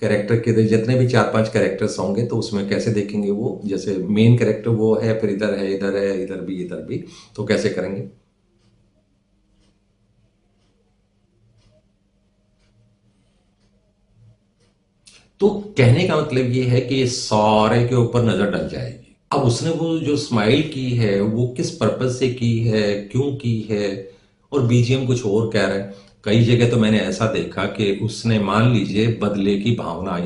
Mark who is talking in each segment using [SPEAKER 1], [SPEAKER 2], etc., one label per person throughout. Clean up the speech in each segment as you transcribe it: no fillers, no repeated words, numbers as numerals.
[SPEAKER 1] Character के जितने भी 4-5 कैरेक्टर्स होंगे तो उसमें कैसे देखेंगे वो, जैसे मेन कैरेक्टर वो है, फिर इधर है, इधर है, इधर भी, तो कैसे करेंगे? तो कहने का मतलब ये है कि ये सारे के ऊपर नजर डल जाएगी। अब उसने वो जो स्माइल की है वो किस पर्पज से की है, क्यों की है, और बीजीएम कुछ और कह रहा है। कई जगह तो मैंने ऐसा देखा कि उसने, मान लीजिए बदले की भावना,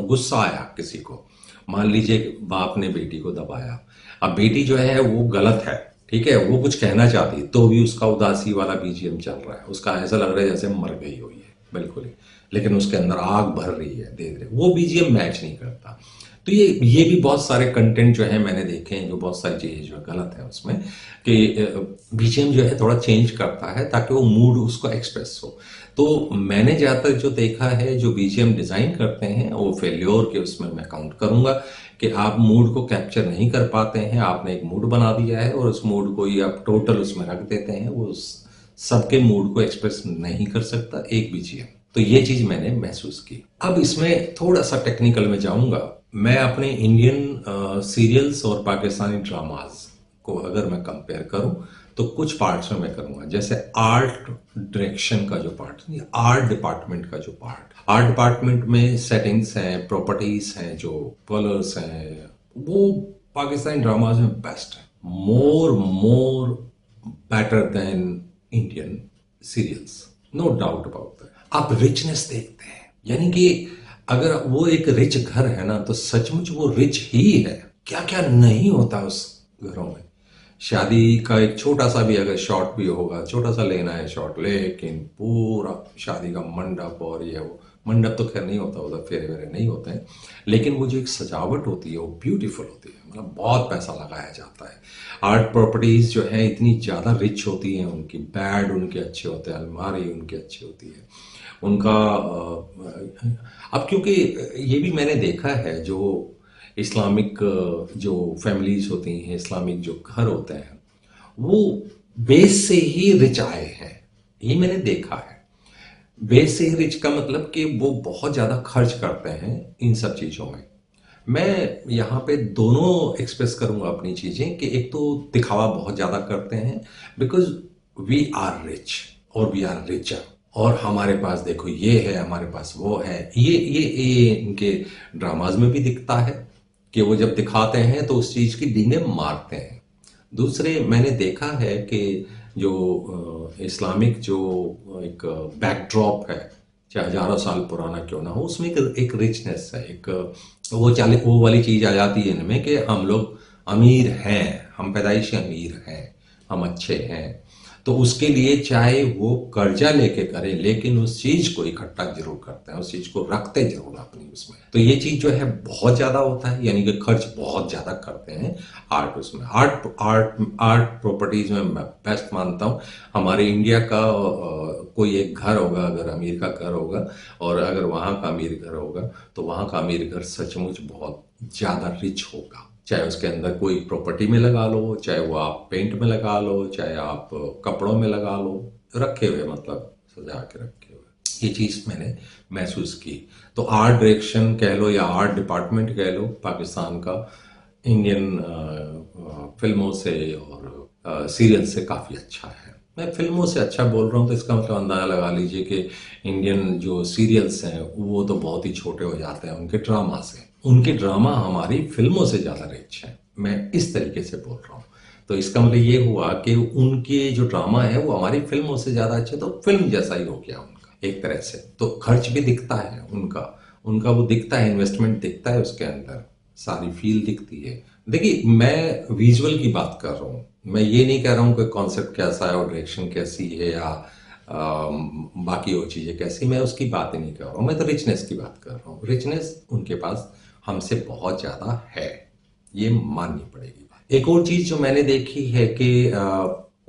[SPEAKER 1] गुस्सा आया किसी को, मान लीजिए बाप ने बेटी को दबाया, अब बेटी जो है वो गलत है, ठीक है, वो कुछ कहना चाहती है, तो भी उसका उदासी वाला बीजीएम चल रहा है, उसका ऐसा लग रहा है जैसे मर गई हुई है बिल्कुल ही, लेकिन उसके अंदर आग भर रही है धीरे धीरे, वो बीजीएम मैच नहीं करता। तो ये भी बहुत सारे कंटेंट जो है मैंने देखे हैं, जो बहुत सारी चीजें जो गलत है उसमें, कि बीजीएम जो है थोड़ा चेंज करता है ताकि वो मूड उसको एक्सप्रेस हो। तो मैंने ज्यादातर जो देखा है, जो बीजीएम डिजाइन करते हैं वो फेल्योर के उसमें मैं काउंट करूंगा, कि आप मूड को कैप्चर नहीं कर पाते हैं, आपने एक मूड बना दिया है और उस मूड को ही आप टोटल उसमें रख देते हैं, वो सबके मूड को एक्सप्रेस नहीं कर सकता एक बीजीएम। तो ये चीज मैंने महसूस की। अब इसमें थोड़ा सा टेक्निकल में जाऊंगा। मैं अपने इंडियन सीरियल्स और पाकिस्तानी ड्रामाज को अगर मैं कंपेयर करूं तो कुछ पार्ट्स में मैं करूंगा, जैसे आर्ट डायरेक्शन का जो पार्ट, आर्ट डिपार्टमेंट का जो पार्ट, आर्ट डिपार्टमेंट में सेटिंग्स हैं, प्रॉपर्टीज हैं, जो कलर्स हैं, वो पाकिस्तानी ड्रामाज में बेस्ट है, more more better than Indian serials, no doubt about that. आप रिचनेस देखते हैं, यानी कि अगर वो एक रिच घर है ना, तो सचमुच वो रिच ही है। क्या क्या नहीं होता उस घरों में। शादी का एक छोटा सा भी अगर शॉट भी होगा, छोटा सा लेना है शॉट, लेकिन पूरा शादी का मंडप और ये वो, मंडप तो खैर नहीं होता उधर, फेरे वेरे नहीं होते हैं, लेकिन वो जो एक सजावट होती है वो ब्यूटीफुल होती है, मतलब बहुत पैसा लगाया जाता है। आर्ट प्रॉपर्टीज जो है इतनी ज़्यादा रिच होती हैं, उनकी बेड उनके अच्छे होते हैं, अलमारी उनकी अच्छी होती है, उनका अब क्योंकि ये भी मैंने देखा है, जो इस्लामिक जो फैमिलीज होती हैं, इस्लामिक जो घर होते हैं, वो बेस से ही रिच आए हैं, ये मैंने देखा है। बेस से ही रिच का मतलब कि वो बहुत ज़्यादा खर्च करते हैं इन सब चीज़ों में। मैं यहाँ पे दोनों एक्सप्रेस करूंगा अपनी चीज़ें, कि एक तो दिखावा बहुत ज़्यादा करते हैं, बिकॉज वी आर रिच और वी आर रिचर, और हमारे पास देखो ये है, हमारे पास वो है, ये इनके ड्रामाज में भी दिखता है, कि वो जब दिखाते हैं तो उस चीज़ की डींगे मारते हैं। दूसरे मैंने देखा है कि जो इस्लामिक जो एक बैकड्रॉप है, चाहे हजारों साल पुराना क्यों ना हो, उसमें एक रिचनेस है, एक वो वाली चीज आ जाती है इनमें कि हम लोग अमीर हैं, हम पैदाइशी अमीर हैं, हम अच्छे हैं, तो उसके लिए चाहे वो कर्जा लेके करें, लेकिन उस चीज को इकट्ठा जरूर करते हैं, उस चीज को रखते जरूर अपनी उसमें। तो ये चीज जो है बहुत ज्यादा होता है, यानी कि खर्च बहुत ज्यादा करते हैं आर्ट उसमें। आर्ट प्रॉपर्टीज में मैं बेस्ट मानता हूँ। हमारे इंडिया का कोई एक घर होगा, अगर अमीर का घर होगा, और अगर वहाँ का अमीर घर होगा, तो वहाँ का अमीर घर सचमुच बहुत ज़्यादा रिच होगा। चाहे उसके अंदर कोई प्रॉपर्टी में लगा लो, चाहे वो आप पेंट में लगा लो, चाहे आप कपड़ों में लगा लो, रखे हुए मतलब सजा के रखे हुए, ये चीज़ मैंने महसूस की। तो आर्ट डायरेक्शन कह लो या आर्ट डिपार्टमेंट कह लो पाकिस्तान का, इंडियन फिल्मों से और सीरियल से काफ़ी अच्छा है। मैं फिल्मों से अच्छा बोल रहा हूँ तो इसका मतलब अंदाज़ा लगा लीजिए कि इंडियन जो सीरियल्स हैं वो तो बहुत ही छोटे हो जाते हैं उनके ड्रामा से, उनके ड्रामा हमारी फिल्मों से ज़्यादा रिच है, मैं इस तरीके से बोल रहा हूँ। तो इसका मतलब ये हुआ कि उनके जो ड्रामा है वो हमारी फिल्मों से ज़्यादा अच्छे, तो फिल्म जैसा ही हो गया उनका एक तरह से। तो खर्च भी दिखता है उनका, उनका वो दिखता है, इन्वेस्टमेंट दिखता है उसके अंदर, सारी फील दिखती है। देखिए मैं विजुअल की बात कर रहा हूँ, मैं ये नहीं कह रहा हूँ कि कॉन्सेप्ट कैसा है और डायरेक्शन कैसी है या बाकी और चीज़ें कैसी, मैं उसकी बात ही नहीं कर रहा हूँ, मैं तो रिचनेस की बात कर रहा हूँ। रिचनेस उनके पास हमसे बहुत ज़्यादा है, ये माननी पड़ेगी बात। एक और चीज़ जो मैंने देखी है कि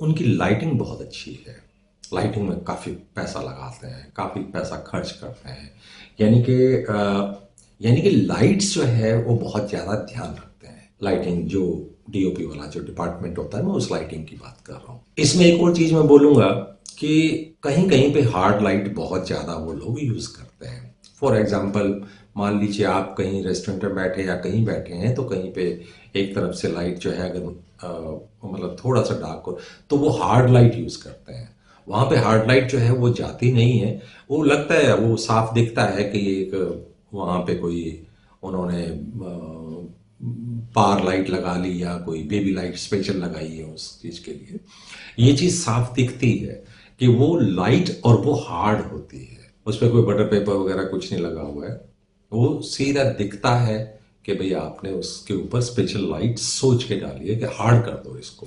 [SPEAKER 1] उनकी लाइटिंग बहुत अच्छी है, लाइटिंग में काफ़ी पैसा लगाते हैं, काफ़ी पैसा खर्च करते हैं, यानी कि लाइट्स जो है वो बहुत ज़्यादा ध्यान रखते हैं। लाइटिंग जो डीओपी वाला जो डिपार्टमेंट होता है, मैं उस लाइटिंग की बात कर रहा हूँ। इसमें एक और चीज़ मैं बोलूँगा कि कहीं कहीं पे हार्ड लाइट बहुत ज़्यादा वो लोग यूज़ करते हैं। फॉर एग्जाम्पल मान लीजिए आप कहीं रेस्टोरेंट में बैठे या कहीं बैठे हैं तो कहीं पे एक तरफ से लाइट जो है अगर मतलब थोड़ा सा डार्क हो तो वो हार्ड लाइट यूज़ करते हैं। वहाँ पे हार्ड लाइट जो है वो जाती नहीं है, वो लगता है वो साफ दिखता है कि ये एक वहाँ पे कोई उन्होंने पार लाइट लगा ली या कोई बेबी लाइट स्पेशल लगाई है उस चीज़ के लिए। ये चीज़ साफ दिखती है कि वो लाइट और वो हार्ड होती है, उस पर कोई बटर पेपर वगैरह कुछ नहीं लगा हुआ है। वो सीधा दिखता है कि भाई आपने उसके ऊपर स्पेशल लाइट सोच के डाली है कि हार्ड कर दो इसको।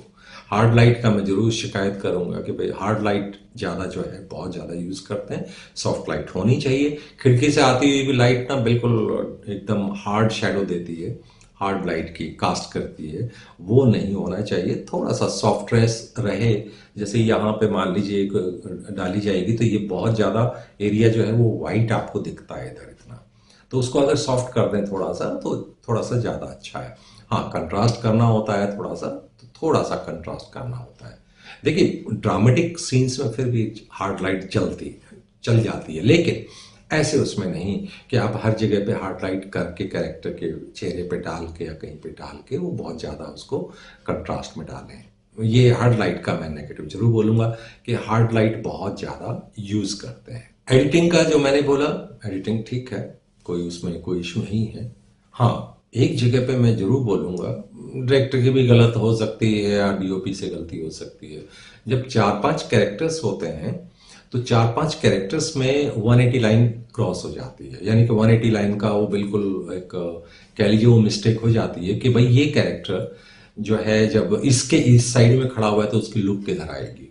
[SPEAKER 1] हार्ड लाइट का मैं जरूर शिकायत करूंगा कि भाई हार्ड लाइट ज़्यादा जो है बहुत ज़्यादा यूज़ करते हैं, सॉफ्ट लाइट होनी चाहिए। खिड़की से आती हुई भी लाइट ना बिल्कुल एकदम हार्ड शेडो देती है, हार्ड लाइट की कास्ट करती है, वो नहीं होना चाहिए। थोड़ा सा सॉफ्टनेस रहे, जैसे यहाँ पे मान लीजिए एक डाली जाएगी तो ये बहुत ज़्यादा एरिया जो है वो वाइट आपको दिखता है इधर इतना, तो उसको अगर सॉफ्ट कर दें थोड़ा सा तो थोड़ा सा ज़्यादा अच्छा है। हाँ, कंट्रास्ट करना होता है थोड़ा सा, तो थोड़ा सा कंट्रास्ट करना होता है। देखिए ड्रामेटिक सीन्स में फिर भी हार्ड लाइट चल जाती है, लेकिन ऐसे उसमें नहीं कि आप हर जगह पे हार्ड लाइट करके कैरेक्टर के चेहरे पे डाल के या कहीं पे डाल के वो बहुत ज़्यादा उसको कंट्रास्ट में डालें। ये हार्ड लाइट का मैं नेगेटिव जरूर बोलूँगा कि हार्ड लाइट बहुत ज़्यादा यूज़ करते हैं। एडिटिंग का जो मैंने बोला, एडिटिंग ठीक है, कोई उसमें कोई इशू नहीं है। हाँ, एक जगह पे मैं जरूर बोलूँगा, डायरेक्टर की भी गलत हो सकती है या डीओपी से गलती हो सकती है। जब 4-5 कैरेक्टर्स होते हैं तो 4-5 कैरेक्टर्स में 180 लाइन क्रॉस हो जाती है, यानी कि 180 लाइन का वो बिल्कुल एक कह लीजिए वो मिस्टेक हो जाती है कि भाई ये कैरेक्टर जो है जब इसके इस साइड में खड़ा हुआ है तो उसकी लुक किधर आएगी।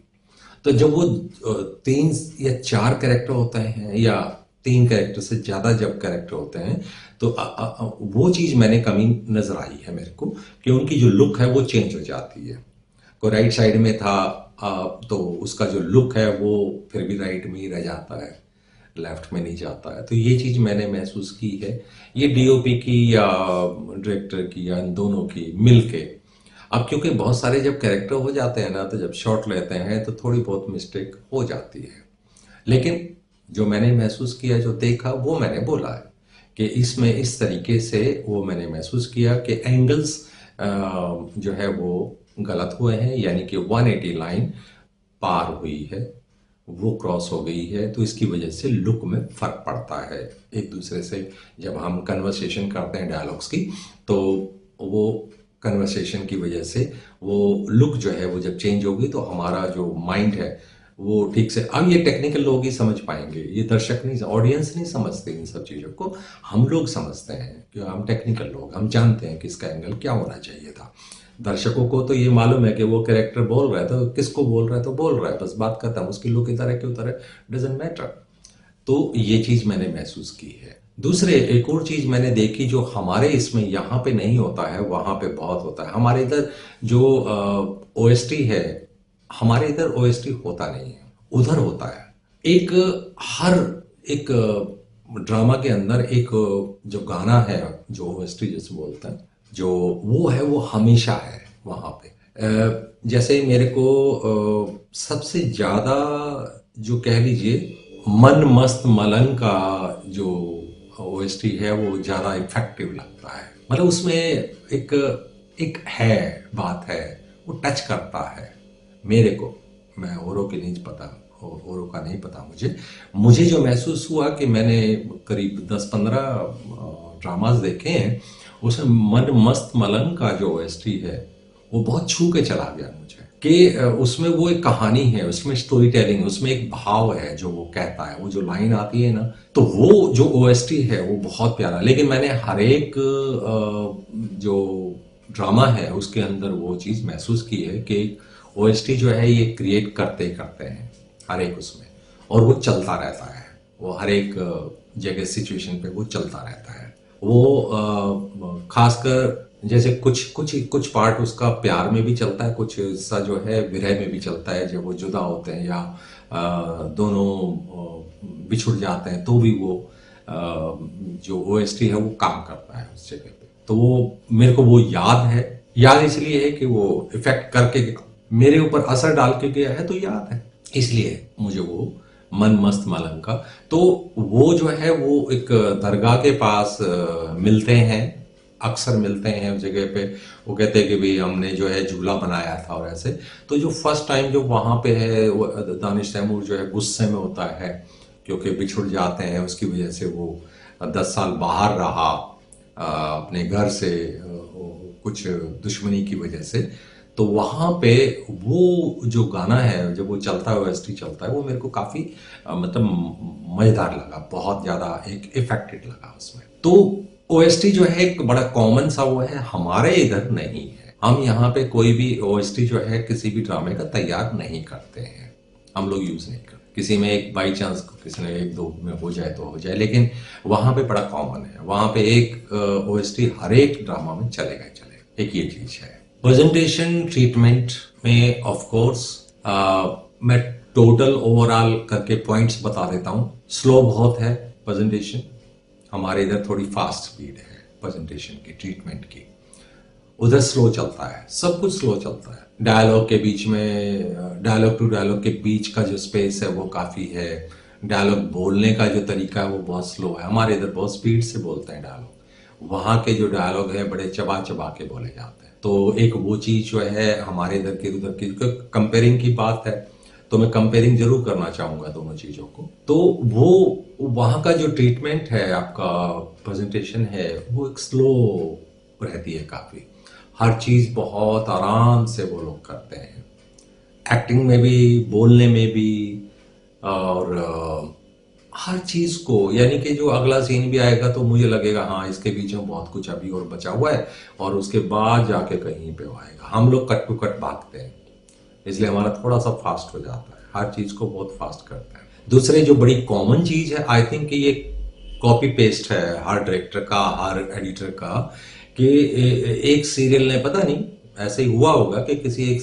[SPEAKER 1] तो जब वो 3 या 4 कैरेक्टर होते हैं या 3 कैरेक्टर से ज़्यादा जब कैरेक्टर होते हैं तो वो चीज़ मैंने कमी नज़र आई है मेरे को कि उनकी जो लुक है वो चेंज हो जाती है। कोई राइट साइड में था तो उसका जो लुक है वो फिर भी राइट में ही रह जाता है, लेफ्ट में नहीं जाता है। तो ये चीज़ मैंने महसूस की है, ये डीओपी की या डायरेक्टर की या इन दोनों की मिल के। अब क्योंकि बहुत सारे जब कैरेक्टर हो जाते हैं ना तो जब शॉट लेते हैं तो थोड़ी बहुत मिस्टेक हो जाती है, लेकिन जो मैंने महसूस किया जो देखा वो मैंने बोला है कि इसमें इस तरीके से वो मैंने महसूस किया कि एंगल्स जो है वो गलत हुए हैं, यानी कि 180 लाइन पार हुई है, वो क्रॉस हो गई है, तो इसकी वजह से लुक में फर्क पड़ता है एक दूसरे से। जब हम कन्वर्सेशन करते हैं डायलॉग्स की तो वो कन्वर्सेशन की वजह से वो लुक जो है वो जब चेंज होगी तो हमारा जो माइंड है वो ठीक से, अब ये टेक्निकल लोग ही समझ पाएंगे, ये दर्शक नहीं, ऑडियंस नहीं समझते इन सब चीज़ों को, हम लोग समझते हैं कि हम टेक्निकल लोग, हम जानते हैं कि इसका एंगल क्या होना चाहिए था। दर्शकों को तो ये मालूम है कि वो कैरेक्टर बोल रहा है तो किसको बोल रहा है तो बोल रहा है, बस बात करता है, उसकी लुक इधर है कि उधर है, डजेंट मैटर। तो ये चीज़ मैंने महसूस की है। दूसरे एक और चीज़ मैंने देखी जो हमारे इसमें यहाँ पे नहीं होता है वहाँ पे बहुत होता है। हमारे इधर जो ओएसटी है, हमारे इधर ओएसटी होता नहीं है, उधर होता है। एक हर एक ड्रामा के अंदर एक जो गाना है जो ओएसटी जैसे बोलते हैं जो वो है वो हमेशा है वहाँ पे। जैसे मेरे को सबसे ज़्यादा जो कह लीजिए मन मस्त मलंग का जो ओएसटी है वो ज़्यादा इफेक्टिव लगता है, मतलब उसमें एक एक है बात है, वो टच करता है मेरे को। मैं औरों की नहीं पता, औरों का नहीं पता मुझे, मुझे जो महसूस हुआ कि मैंने करीब 10-15 ड्रामास देखे हैं, उसमें मन मस्त मलंग का जो ओएसटी है वो बहुत छू के चला गया मुझे कि उसमें वो एक कहानी है, उसमें स्टोरी टेलिंग, उसमें एक भाव है जो वो कहता है, वो जो लाइन आती है ना, तो वो जो ओएसटी है वो बहुत प्यारा। लेकिन मैंने हर एक जो ड्रामा है उसके अंदर वो चीज़ महसूस की है कि ओएसटी जो है ये क्रिएट करते करते हैं हर एक उसमें, और वो चलता रहता है, वो हर एक जगह सिचुएशन पे वो चलता रहता है। वो खासकर जैसे कुछ पार्ट उसका प्यार में भी चलता है, कुछ हिस्सा जो है विरह में भी चलता है, जब वो जुदा होते हैं या दोनों बिछुड़ जाते हैं तो भी वो जो ओएसटी है वो काम करता है उस जगह पे। तो वो मेरे को वो याद है, याद इसलिए है कि वो इफेक्ट करके मेरे ऊपर असर डाल के गया है तो याद है, इसलिए मुझे वो मन मस्त मलंग का। तो वो जो है वो एक दरगाह के पास मिलते हैं, अक्सर मिलते हैं उस जगह पे। वो कहते हैं कि भाई हमने जो है झूला बनाया था और ऐसे। तो जो फर्स्ट टाइम जो वहाँ पे है वो दानिश तैमूर जो है गुस्से में होता है क्योंकि बिछुड़ जाते हैं, उसकी वजह से वो 10 साल बाहर रहा अपने घर से, कुछ दुश्मनी की वजह से। तो वहाँ पे वो जो गाना है जब वो चलता है, ओएसटी चलता है, वो मेरे को काफ़ी मतलब मज़ेदार लगा, बहुत ज़्यादा एक इफेक्टेड लगा उसमें। तो ओएसटी जो है एक बड़ा कॉमन सा वो है, हमारे इधर नहीं है। हम यहाँ पे कोई भी ओएसटी जो है किसी भी ड्रामे का तैयार नहीं करते हैं, हम लोग यूज़ नहीं करते। किसी में एक बाई चांस किसी ने एक दो में हो जाए तो हो जाए, लेकिन वहाँ पे बड़ा कॉमन है। वहाँ पे एक ओएसटी हर एक ड्रामा में चलेगा ही चलेगा, एक ये चीज़ है। प्रेजेंटेशन ट्रीटमेंट में ऑफ कोर्स मैं टोटल ओवरऑल करके पॉइंट्स बता देता हूँ। स्लो बहुत है प्रेजेंटेशन, हमारे इधर थोड़ी फास्ट स्पीड है प्रेजेंटेशन की, ट्रीटमेंट की। उधर स्लो चलता है, सब कुछ स्लो चलता है। डायलॉग के बीच में, डायलॉग टू डायलॉग के बीच का जो स्पेस है वो काफ़ी है। डायलॉग बोलने का जो तरीका है वो बहुत स्लो है। हमारे इधर बहुत स्पीड से बोलते हैं डायलॉग, वहाँ के जो डायलॉग है बड़े चबा चबा के बोले जाते हैं। तो एक वो चीज़ जो है हमारे इधर की उधर की, कंपेयरिंग की बात है तो मैं कंपेयरिंग जरूर करना चाहूँगा दोनों चीज़ों को। तो वो वहाँ का जो ट्रीटमेंट है, आपका प्रेजेंटेशन है, वो एक स्लो रहती है काफ़ी। हर चीज़ बहुत आराम से वो लोग करते हैं, एक्टिंग में भी, बोलने में भी, और हर चीज़ को। यानी कि जो अगला सीन भी आएगा तो मुझे लगेगा हाँ इसके बीच में बहुत कुछ अभी और बचा हुआ है, और उसके बाद जाके कहीं पे वो आएगा। हम लोग कट टू कट भागते हैं, इसलिए हमारा थोड़ा सा फास्ट हो जाता है, हर चीज़ को बहुत फास्ट करता है। दूसरे जो बड़ी कॉमन चीज़ है, आई थिंक कि ये कॉपी पेस्ट है हर डायरेक्टर का, हर एडिटर का, कि एक सीरियल ने, पता नहीं ऐसे ही हुआ होगा कि किसी एक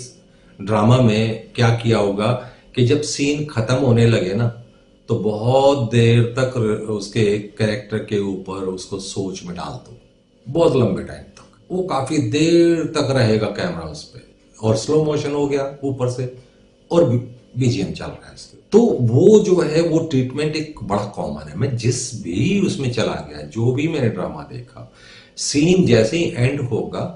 [SPEAKER 1] ड्रामा में क्या किया होगा कि जब सीन खत्म होने लगे ना तो बहुत देर तक उसके कैरेक्टर के ऊपर उसको सोच में डाल दो, बहुत लंबे टाइम तक, वो काफी देर तक रहेगा कैमरा उस पर, और स्लो मोशन हो गया ऊपर से, और बीजीएम चल रहा है इसके। तो वो जो है वो ट्रीटमेंट एक बड़ा कॉमन है। मैं जिस भी उसमें चला गया, जो भी मैंने ड्रामा देखा, सीन जैसे ही एंड होगा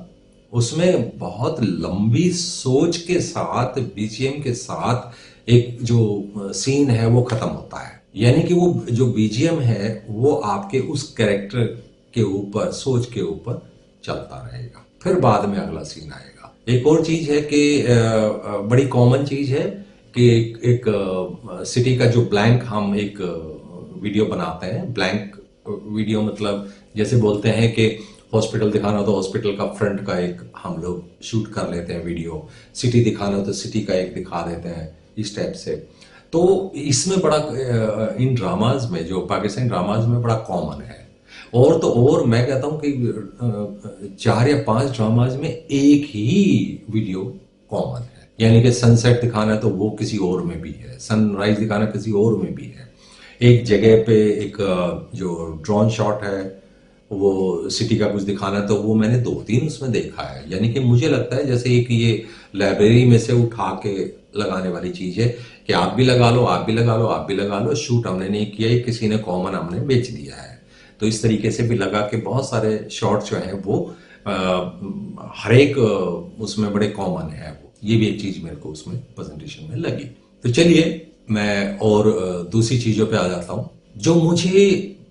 [SPEAKER 1] उसमें बहुत लंबी सोच के साथ, बीजीएम के साथ एक जो सीन है वो खत्म होता है। यानी कि वो जो बीजीएम है वो आपके उस कैरेक्टर के ऊपर, सोच के ऊपर चलता रहेगा, फिर बाद में अगला सीन आएगा। एक और चीज है कि बड़ी कॉमन चीज है कि एक सिटी का जो ब्लैंक, हम एक वीडियो बनाते हैं, ब्लैंक वीडियो मतलब जैसे बोलते हैं कि हॉस्पिटल दिखाना हो तो हॉस्पिटल का फ्रंट का एक हम लोग शूट कर लेते हैं वीडियो, सिटी दिखाना हो तो सिटी का एक दिखा देते हैं, इस टाइप से। तो इसमें बड़ा इन ड्रामाज में, जो पाकिस्तानी ड्रामाज में बड़ा कॉमन है। और तो और मैं कहता हूँ कि 4 या 5 ड्रामाज में एक ही वीडियो कॉमन है। यानी कि सनसेट दिखाना है तो वो किसी और में भी है, सनराइज दिखाना किसी और में भी है। एक जगह पे एक जो ड्रोन शॉट है वो सिटी का कुछ दिखाना है तो वो मैंने 2-3 उसमें देखा है। यानी कि मुझे लगता है जैसे एक ये लाइब्रेरी में से उठा के लगाने वाली चीज है कि आप भी लगा लो, आप भी लगा लो, आप भी लगा लो, शूट हमने नहीं किया है, किसी ने कॉमन हमने बेच दिया है। तो इस तरीके से भी लगा के बहुत सारे शॉट जो हैं वो हर एक उसमें बड़े कॉमन है। वो ये भी एक चीज मेरे को उसमें प्रेजेंटेशन में लगी। तो चलिए मैं और दूसरी चीजों पे आ जाता हूँ। जो मुझे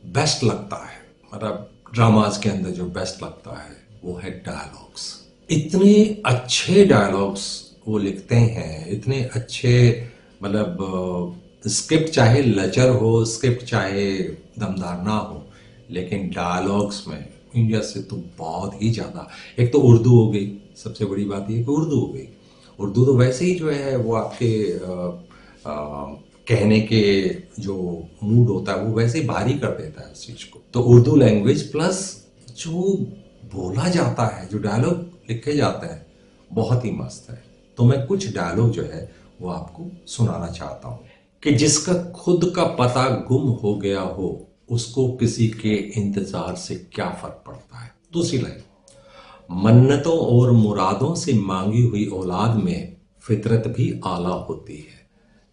[SPEAKER 1] बेस्ट लगता है, मतलब ड्रामाज के अंदर जो बेस्ट लगता है वो है डायलॉग्स। इतने अच्छे डायलॉग्स वो लिखते हैं, इतने अच्छे, मतलब स्क्रिप्ट चाहे लचर हो, स्क्रिप्ट चाहे दमदार ना हो, लेकिन डायलॉग्स में इंडिया से तो बहुत ही ज्यादा। एक तो उर्दू हो गई, सबसे बड़ी बात ये कि उर्दू हो गई। उर्दू तो वैसे ही जो है वो आपके कहने के जो मूड होता है वो वैसे ही भारी कर देता है उस चीज को। तो उर्दू लैंग्वेज प्लस जो बोला जाता है, जो डायलॉग लिखे जाते हैं, बहुत ही मस्त है। तो मैं कुछ डायलॉग जो है वो आपको सुनाना चाहता हूं कि जिसका खुद का पता गुम हो गया हो उसको किसी के इंतजार से क्या फर्क पड़ता है। दूसरी लाइन, मन्नतों और मुरादों से मांगी हुई औलाद में फितरत भी आला होती है,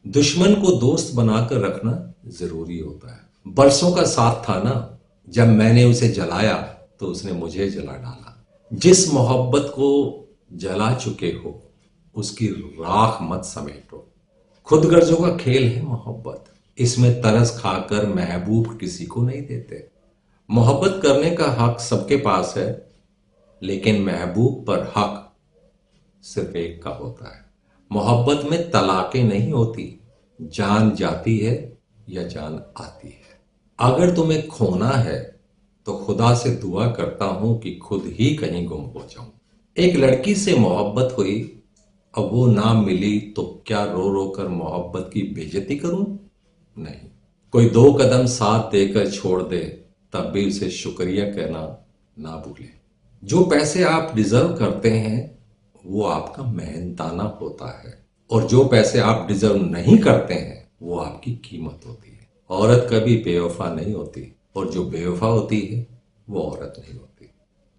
[SPEAKER 1] दुश्मन को दोस्त बनाकर रखना जरूरी होता है। बरसों का साथ था ना, जब मैंने उसे जलाया तो उसने मुझे जला डाला। जिस मोहब्बत को जला चुके हो उसकी राख मत समेटो। खुद गर्जों का खेल है मोहब्बत, इसमें तरस खाकर महबूब किसी को नहीं देते। मोहब्बत करने का हक सबके पास है, लेकिन महबूब पर हक सिर्फ एक का होता है। मोहब्बत में तलाकें नहीं होती, जान जाती है या जान आती है। अगर तुम्हें खोना है तो खुदा से दुआ करता हूं कि खुद ही कहीं गुम हो जाऊं। एक लड़की से मोहब्बत हुई, अब वो ना मिली तो क्या रो रो कर मोहब्बत की बेइज्जती करूं? नहीं। कोई 2 कदम साथ देकर छोड़ दे, तब भी उसे शुक्रिया कहना ना भूलें। जो पैसे आप डिजर्व करते हैं वो आपका मेहनताना होता है, और जो पैसे आप डिजर्व नहीं करते हैं वो आपकी कीमत होती है। औरत कभी बेवफा नहीं होती, और जो बेवफा होती है वो औरत नहीं होती।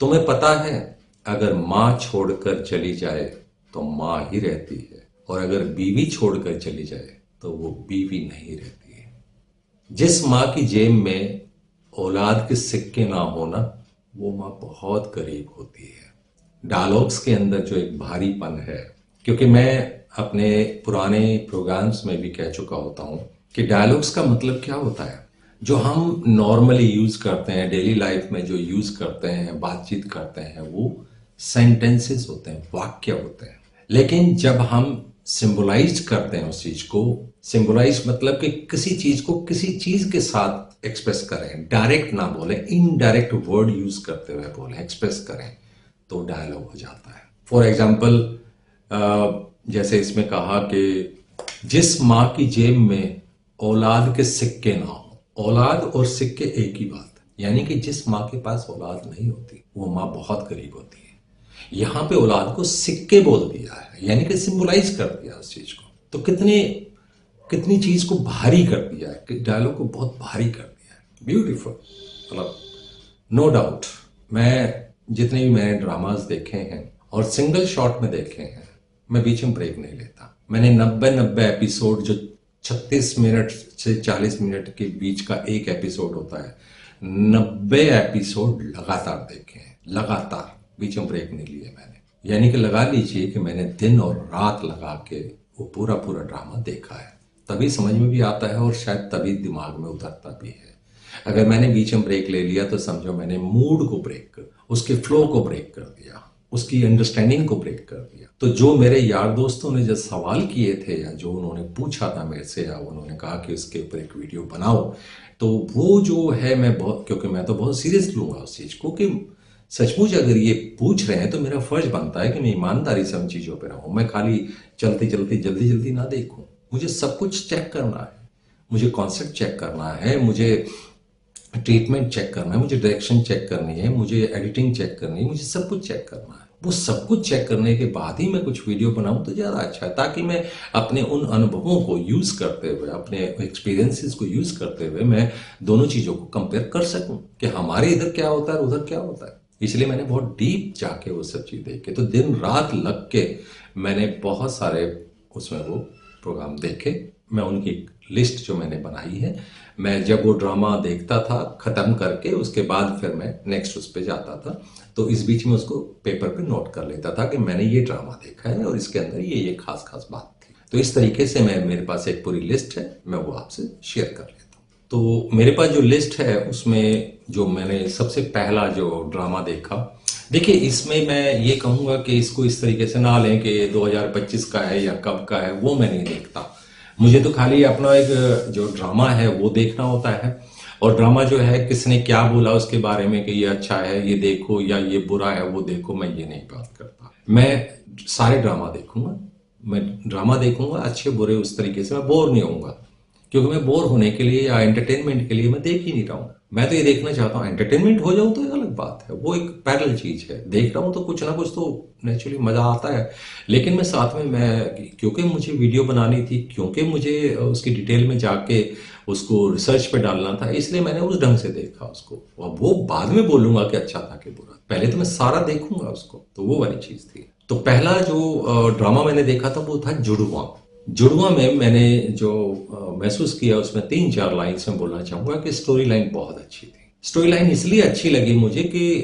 [SPEAKER 1] तुम्हें पता है, अगर माँ छोड़कर चली जाए तो माँ ही रहती है, और अगर बीवी छोड़कर चली जाए तो वो बीवी नहीं रहती है। जिस माँ की जेब में औलाद के सिक्के ना होना, वो माँ बहुत गरीब होती है। डायलॉग्स के अंदर जो एक भारीपन है, क्योंकि मैं अपने पुराने प्रोग्राम्स में भी कह चुका होता हूं कि डायलॉग्स का मतलब क्या होता है। जो हम नॉर्मली यूज करते हैं, डेली लाइफ में जो यूज करते हैं, बातचीत करते हैं, वो सेंटेंसेस होते हैं, वाक्य होते हैं। लेकिन जब हम सिंबलाइज करते हैं उस चीज को, सिंबलाइज मतलब कि किसी चीज को किसी चीज के साथ एक्सप्रेस करें, डायरेक्ट ना बोले, इनडायरेक्ट वर्ड यूज करते हुए बोले, एक्सप्रेस करें, तो डायलॉग हो जाता है। फॉर एग्जाम्पल, जैसे इसमें कहा कि जिस माँ की जेब में औलाद के सिक्के ना हो। औलाद और सिक्के एक ही बात है, यानी कि जिस माँ के पास औलाद नहीं होती वो माँ बहुत गरीब होती है। यहां पे औलाद को सिक्के बोल दिया है, यानी कि सिंबलाइज कर दिया उस चीज को। तो कितनी चीज को भारी कर दिया है, डायलॉग को बहुत भारी कर दिया है। ब्यूटीफुल, मतलब नो डाउट। मैं जितने भी मैंने ड्रामाज देखे हैं और सिंगल शॉट में देखे हैं, मैं बीच में ब्रेक नहीं लेता। मैंने 90 एपिसोड, जो 36 मिनट से 40 मिनट के बीच का एक एपिसोड होता है, 90 एपिसोड लगातार देखे हैं, लगातार, बीच में ब्रेक नहीं लिए मैंने। यानी कि लगा लीजिए कि मैंने दिन और रात लगा के वो पूरा पूरा ड्रामा देखा है। तभी समझ में भी आता है और शायद तभी दिमाग में उतरता भी है। अगर मैंने बीच में ब्रेक ले लिया तो समझो मैंने मूड को ब्रेक कर, उसके फ्लो को ब्रेक कर दिया, उसकी अंडरस्टैंडिंग को ब्रेक कर दिया। तो जो मेरे यार दोस्तों ने जो सवाल किए थे या जो उन्होंने पूछा था मेरे से, या उन्होंने कहा कि उसके ऊपर एक वीडियो बनाओ, तो वो जो है मैं बहुत, क्योंकि मैं तो बहुत सीरियस लूंगा उस चीज को कि सचमुच अगर ये पूछ रहे हैं तो मेरा फर्ज बनता है कि मैं ईमानदारी से उन चीजों पर रहूं। मैं खाली चलते चलते जल्दी जल्दी ना देखूं। मुझे सब कुछ चेक करना है, मुझे कॉन्सेप्ट चेक करना है, मुझे ट्रीटमेंट चेक करना है, मुझे डायरेक्शन चेक करनी है, मुझे एडिटिंग चेक करनी है, मुझे सब कुछ चेक करना है। वो सब कुछ चेक करने के बाद ही मैं कुछ वीडियो बनाऊं तो ज़्यादा अच्छा है, ताकि मैं अपने उन अनुभवों को यूज़ करते हुए, अपने एक्सपीरियंसेस को यूज़ करते हुए मैं दोनों चीज़ों को कंपेयर कर सकूं कि हमारे इधर क्या होता है, उधर क्या होता है। इसलिए मैंने बहुत डीप जाके वो सब चीज़ देखे, तो दिन रात लग के मैंने बहुत सारे उसमें वो प्रोग्राम देखे। मैं उनकी लिस्ट जो मैंने बनाई है, मैं जब वो ड्रामा देखता था ख़त्म करके, उसके बाद फिर मैं नेक्स्ट उस पर जाता था, तो इस बीच में उसको पेपर पे नोट कर लेता था कि मैंने ये ड्रामा देखा है और इसके अंदर ये खास खास बात थी। तो इस तरीके से मेरे पास एक पूरी लिस्ट है, मैं वो आपसे शेयर कर लेता हूँ। तो मेरे पास जो लिस्ट है उसमें जो मैंने सबसे पहला जो ड्रामा देखा, देखिए इसमें मैं ये कहूँगा कि इसको इस तरीके से ना लें कि 2025 का है या कब का है, वो मैं नहीं देखता। मुझे तो खाली अपना एक जो ड्रामा है वो देखना होता है, और ड्रामा जो है किसने क्या बोला उसके बारे में कि ये अच्छा है ये देखो या ये बुरा है वो देखो, मैं ये नहीं बात करता। मैं सारे ड्रामा देखूंगा, मैं ड्रामा देखूंगा अच्छे बुरे, उस तरीके से मैं बोर नहीं होऊंगा, क्योंकि मैं बोर होने के लिए या एंटरटेनमेंट के लिए मैं देख ही नहीं रहा हूँ। मैं तो ये देखना चाहता हूँ, एंटरटेनमेंट हो जाऊँ तो एक अलग बात है, वो एक पैरेलल चीज है। देख रहा हूँ तो कुछ ना कुछ तो नेचुरली मजा आता है, लेकिन मैं साथ में मैं क्योंकि मुझे वीडियो बनानी थी, क्योंकि मुझे उसकी डिटेल में जाके उसको रिसर्च पे डालना था, इसलिए मैंने उस ढंग से देखा उसको। अब वो बाद में बोलूंगा कि अच्छा था कि बुरा, पहले तो मैं सारा देखूंगा उसको। तो वो वाली चीज थी। तो पहला जो ड्रामा मैंने देखा था वो था जुड़वा। जुड़वा में मैंने जो महसूस किया उसमें 3-4 लाइन्स में बोलना चाहूंगा कि स्टोरी लाइन बहुत अच्छी थी। स्टोरी लाइन इसलिए अच्छी लगी मुझे कि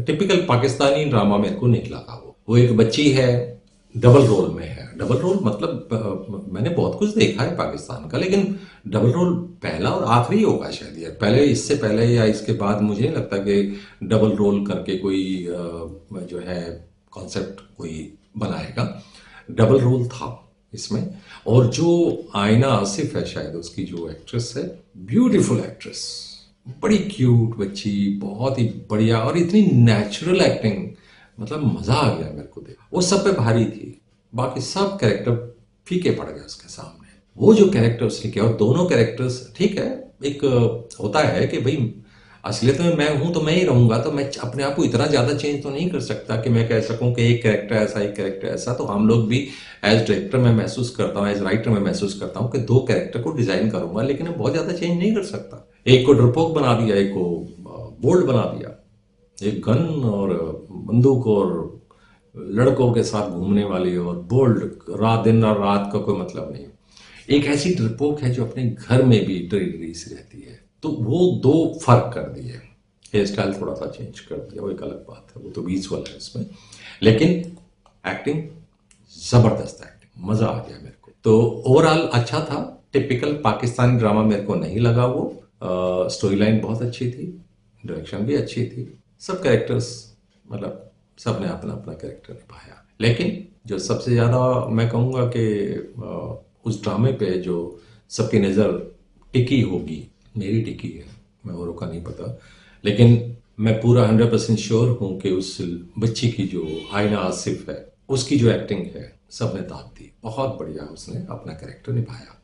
[SPEAKER 1] टिपिकल पाकिस्तानी ड्रामा मेरे को नहीं लगा। वो एक बच्ची है, डबल रोल में है। डबल रोल मतलब मैंने बहुत कुछ देखा है पाकिस्तान का, लेकिन डबल रोल पहला और आखिरी होगा शायद। ये पहले, इससे पहले या इसके बाद मुझे नहीं लगता कि डबल रोल करके कोई जो है कॉन्सेप्ट कोई बनाएगा। डबल रोल था इसमें। और जो आयना आसिफ है शायद उसकी जो एक्ट्रेस है, ब्यूटीफुल एक्ट्रेस, बड़ी क्यूट बच्ची, बहुत ही बढ़िया और इतनी नेचुरल एक्टिंग, मतलब मजा आ गया मेरे को देख। वो सब पे भारी थी, बाकी सब कैरेक्टर फीके पड़ गए उसके सामने। वो जो कैरेक्टर उसने किया, और दोनों कैरेक्टर्स ठीक है, एक होता है कि भाई असलियत में मैं हूं तो मैं ही रहूंगा, तो मैं अपने आप को इतना ज्यादा चेंज तो नहीं कर सकता कि मैं कह सकूं कि एक कैरेक्टर ऐसा एक कैरेक्टर ऐसा। तो हम लोग भी एज डायरेक्टर मैं महसूस करता हूं, एज राइटर मैं महसूस करता हूं कि 2 कैरेक्टर को डिजाइन करूंगा, लेकिन मैं बहुत ज्यादा चेंज नहीं कर सकता। एक को डरपोक बना दिया, एक को बोल्ड बना दिया, एक गन और बंदूक और लड़कों के साथ घूमने वाली और बोल्ड, रात दिन और रात का कोई मतलब नहीं। एक ऐसी डरपोक है जो अपने घर में भी डरी सी रहती है। तो वो 2 फर्क कर दिए। हेयर स्टाइल थोड़ा सा चेंज कर दिया, वो एक अलग बात है, वो तो विजुअल है इसमें, लेकिन एक्टिंग जबरदस्त एक्टिंग, मजा आ गया मेरे को। तो ओवरऑल अच्छा था। टिपिकल पाकिस्तानी ड्रामा मेरे को नहीं लगा वो। स्टोरी लाइन बहुत अच्छी थी, डायरेक्शन भी अच्छी थी, सब कैरेक्टर्स मतलब सब ने अपना अपना कैरेक्टर निभाया। लेकिन जो सबसे ज्यादा मैं कहूँगा कि उस ड्रामे पे जो सबकी नज़र टिकी होगी, मेरी टिकी है, मैं औरों का नहीं पता, लेकिन मैं पूरा 100% श्योर हूँ कि उस बच्ची की जो आयना आसिफ है, उसकी जो एक्टिंग है, सबने दाद दी। बहुत बढ़िया उसने अपना कैरेक्टर निभाया।